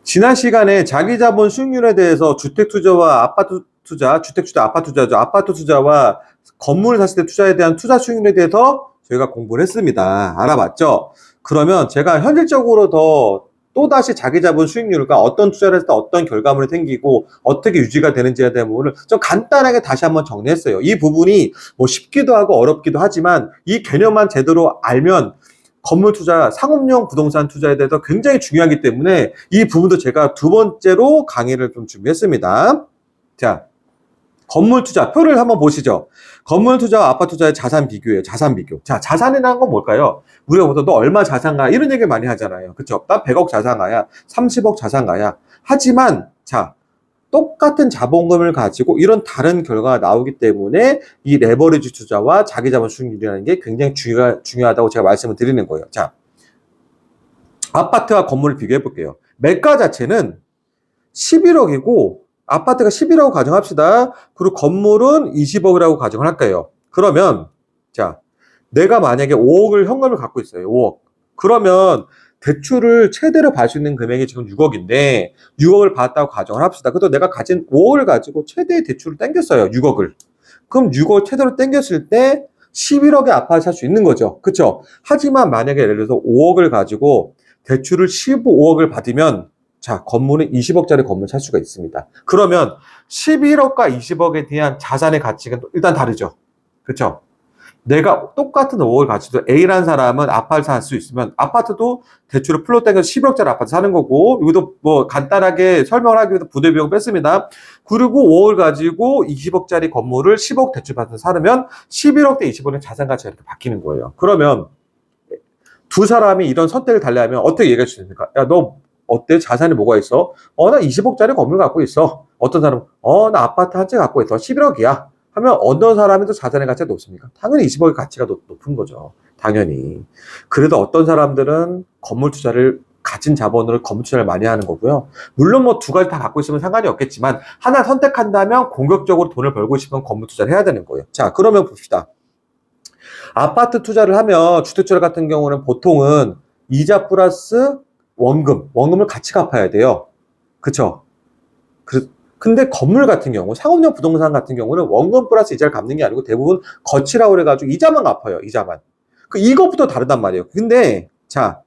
지난 시간에 자기자본 수익률에 대해서 주택투자와 아파트 투자, 주택투자, 아파트 투자죠. 아파트 투자와 건물을 샀을 때 투자에 대한 투자 수익률에 대해서 저희가 공부를 했습니다. 알아봤죠? 그러면 제가 현실적으로 또다시 자기자본 수익률과 어떤 투자를 했을 때 어떤 결과물이 생기고 어떻게 유지가 되는지에 대한 부분을 좀 간단하게 다시 한번 정리했어요. 이 부분이 뭐 쉽기도 하고 어렵기도 하지만 이 개념만 제대로 알면 건물 투자, 상업용 부동산 투자에 대해서 굉장히 중요하기 때문에 이 부분도 제가 두 번째로 강의를 좀 준비했습니다. 자, 건물 투자 표를 한번 보시죠. 건물 투자와 아파트 투자의 자산 비교예요. 자산 비교. 자, 자산이라는 건 뭘까요? 우리가 보통 너 얼마 자산가야? 이런 얘기 많이 하잖아요. 그쵸? 나 100억 자산가야. 30억 자산가야. 하지만 자, 똑같은 자본금을 가지고 이런 다른 결과가 나오기 때문에 이 레버리지 투자와 자기자본 수익률이라는 게 굉장히 중요하다고 제가 말씀을 드리는 거예요. 자, 아파트와 건물을 비교해 볼게요. 매가 자체는 11억이고 아파트가 11억 가정합시다. 그리고 건물은 20억이라고 가정을 할까요? 그러면 자, 내가 만약에 5억을 현금을 갖고 있어요. 5억. 그러면 대출을 최대로 받을 수 있는 금액이 지금 6억인데 6억을 받았다고 가정을 합시다. 그래도 내가 가진 5억을 가지고 최대의 대출을 땡겼어요. 6억을. 그럼 6억을 최대로 땡겼을 때 11억의 아파트 살 수 있는 거죠. 그쵸? 하지만 만약에 예를 들어서 5억을 가지고 대출을 15억을 받으면 자, 건물은 20억짜리 건물 살 수가 있습니다. 그러면 11억과 20억에 대한 자산의 가치가 일단 다르죠. 그쵸? 내가 똑같은 5억을 가지고 A라는 사람은 아파트 살 수 있으면 아파트도 대출을 풀로 땡겨서 11억짜리 아파트 사는 거고 이것도 뭐 간단하게 설명을 하기 위해서 부대 비용 뺐습니다. 그리고 5억을 가지고 20억짜리 건물을 10억 대출 받아서 사면 11억 대 20억의 자산 가치가 이렇게 바뀌는 거예요. 그러면 두 사람이 이런 선택을 달리하면 어떻게 얘기할 수 있습니까? 야, 너 어때? 자산이 뭐가 있어? 나 20억짜리 건물 갖고 있어. 어떤 사람은 나 아파트 한 채 갖고 있어. 11억이야. 하면 어떤 사람이 더 자산의 가치가 높습니까? 당연히 20억의 가치가 높은 거죠. 당연히. 그래도 어떤 사람들은 건물 투자를 가진 자본으로 건물 투자를 많이 하는 거고요. 물론 뭐 두 가지 다 갖고 있으면 상관이 없겠지만 하나 선택한다면 공격적으로 돈을 벌고 싶으면 건물 투자를 해야 되는 거예요. 자, 그러면 봅시다. 아파트 투자를 하면 주택투자 같은 경우는 보통은 이자 플러스 원금을 같이 갚아야 돼요. 그쵸? 근데 건물 같은 경우, 상업용 부동산 같은 경우는 원금 플러스 이자를 갚는 게 아니고 대부분 거치라고 그래가지고 이자만 갚아요. 이자만. 이것부터 다르단 말이에요. 근데 자,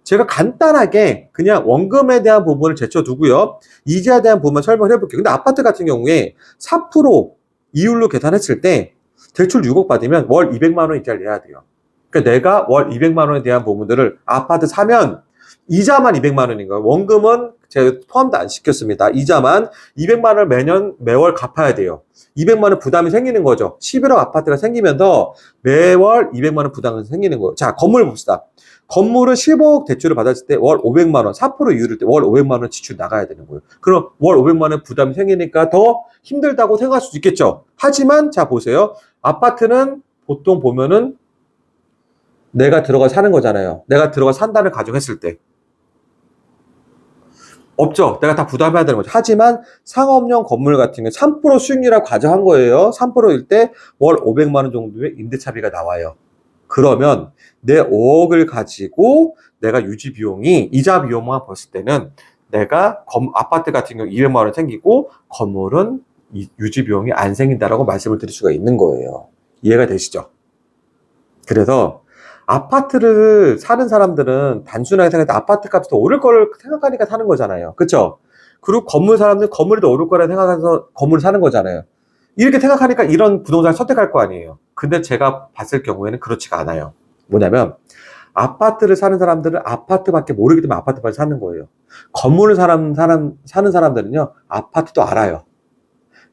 제가 간단하게 그냥 원금에 대한 부분을 제쳐두고요. 이자에 대한 부분만 설명을 해볼게요. 근데 아파트 같은 경우에 4% 이율로 계산했을 때 대출 6억 받으면 월 200만 원 이자를 내야 돼요. 그러니까 내가 월 200만 원에 대한 부분들을 아파트 사면 이자만 200만 원인 거예요. 원금은 제가 포함도 안 시켰습니다. 이자만 200만 원을 매월 갚아야 돼요. 200만 원 부담이 생기는 거죠. 11억 아파트가 생기면서 매월 200만 원 부담이 생기는 거예요. 자, 건물 봅시다. 건물은 15억 대출을 받았을 때 월 500만 원, 4% 이율일 때 월 500만 원 지출 나가야 되는 거예요. 그럼 월 500만 원 부담이 생기니까 더 힘들다고 생각할 수도 있겠죠. 하지만 자, 보세요. 아파트는 보통 보면은 내가 들어가 사는 거잖아요. 내가 들어가 산다는 가정했을 때. 없죠. 내가 다 부담해야 되는 거죠. 하지만 상업용 건물 같은 경우 3% 수익률이라고 가정한 거예요. 3%일 때 월 500만 원 정도의 임대차비가 나와요. 그러면 내 5억을 가지고 내가 유지 비용이 이자 비용만 봤을 때는 내가 아파트 같은 경우 200만 원 생기고 건물은 유지 비용이 안 생긴다라고 말씀을 드릴 수가 있는 거예요. 이해가 되시죠? 그래서 아파트를 사는 사람들은 단순하게 생각해서 아파트 값이 더 오를 거를 생각하니까 사는 거잖아요. 그쵸? 그리고 건물 사람들은 건물이 더 오를 거라 생각해서 건물을 사는 거잖아요. 이렇게 생각하니까 이런 부동산을 선택할 거 아니에요. 근데 제가 봤을 경우에는 그렇지가 않아요. 뭐냐면 아파트를 사는 사람들은 아파트밖에 모르기 때문에 아파트밖에 사는 거예요. 건물을 사는 사람들은요, 아파트도 알아요.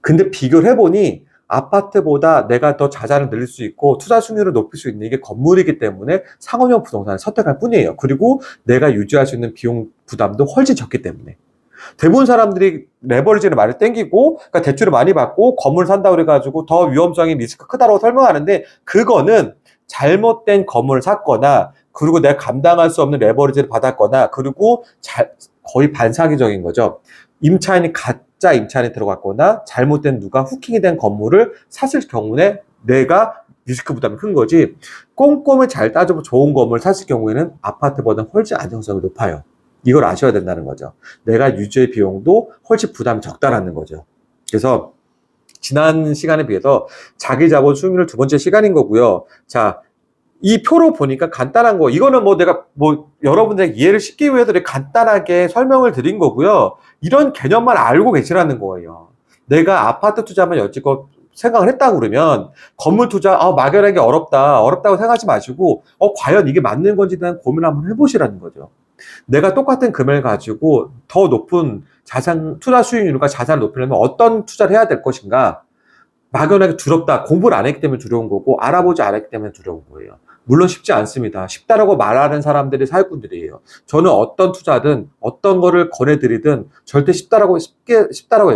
근데 비교를 해보니 아파트보다 내가 더 자산을 늘릴 수 있고 투자 수익률을 높일 수 있는 게 건물이기 때문에 상업용 부동산을 선택할 뿐이에요. 그리고 내가 유지할 수 있는 비용 부담도 훨씬 적기 때문에. 대부분 사람들이 레버리지를 많이 땡기고 그러니까 대출을 많이 받고 건물 산다고 그래가지고 더 위험성이 리스크 크다고 설명하는데 그거는 잘못된 건물을 샀거나 그리고 내가 감당할 수 없는 레버리지를 받았거나 그리고 거의 반사기적인 거죠. 임차인이 가짜 임차인이 들어갔거나 잘못된 누가 후킹이 된 건물을 샀을 경우에 내가 리스크 부담이 큰 거지 꼼꼼히 잘 따져보면 좋은 건물을 샀을 경우에는 아파트보다 훨씬 안정성이 높아요. 이걸 아셔야 된다는 거죠. 내가 유지의 비용도 훨씬 부담이 적다라는 거죠. 그래서 지난 시간에 비해서 자기 자본 수익률 두 번째 시간인 거고요. 자, 이 표로 보니까 간단한 거, 이거는 뭐 내가 뭐 여러분들에게 이해를 쉽게 위해서 간단하게 설명을 드린 거고요. 이런 개념만 알고 계시라는 거예요. 내가 아파트 투자만 여지껏 생각을 했다 그러면 건물 투자 막연하게 어렵다고 생각하지 마시고 과연 이게 맞는 건지에 대한 고민 한번 해보시라는 거죠. 내가 똑같은 금액을 가지고 더 높은 자산 투자 수익률과 자산을 높이려면 어떤 투자를 해야 될 것인가? 막연하게 두렵다. 공부를 안 했기 때문에 두려운 거고 알아보지 않았기 때문에 두려운 거예요. 물론 쉽지 않습니다. 쉽다라고 말하는 사람들이 사기꾼들이에요. 저는 어떤 투자든 어떤 거를 권해드리든 절대 쉽다라고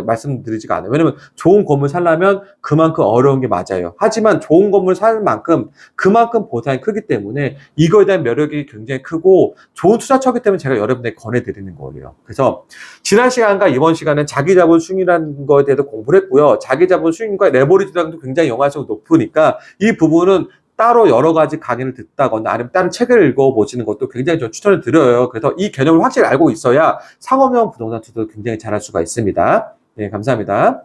말씀드리지가 않아요. 왜냐면 좋은 건물 살려면 그만큼 어려운 게 맞아요. 하지만 좋은 건물 살 만큼 그만큼 보상이 크기 때문에 이거에 대한 매력이 굉장히 크고 좋은 투자처이기 때문에 제가 여러분에게 권해드리는 거예요. 그래서 지난 시간과 이번 시간은 자기 자본 수익이라는 거에 대해서 공부를 했고요. 자기 자본 수익과 레버리지랑도 굉장히 연관성이 높으니까 이 부분은 따로 여러 가지 강의를 듣다거나 아니면 다른 책을 읽어보시는 것도 굉장히 좀 추천을 드려요. 그래서 이 개념을 확실히 알고 있어야 상업용 부동산 투자도 굉장히 잘할 수가 있습니다. 네, 감사합니다.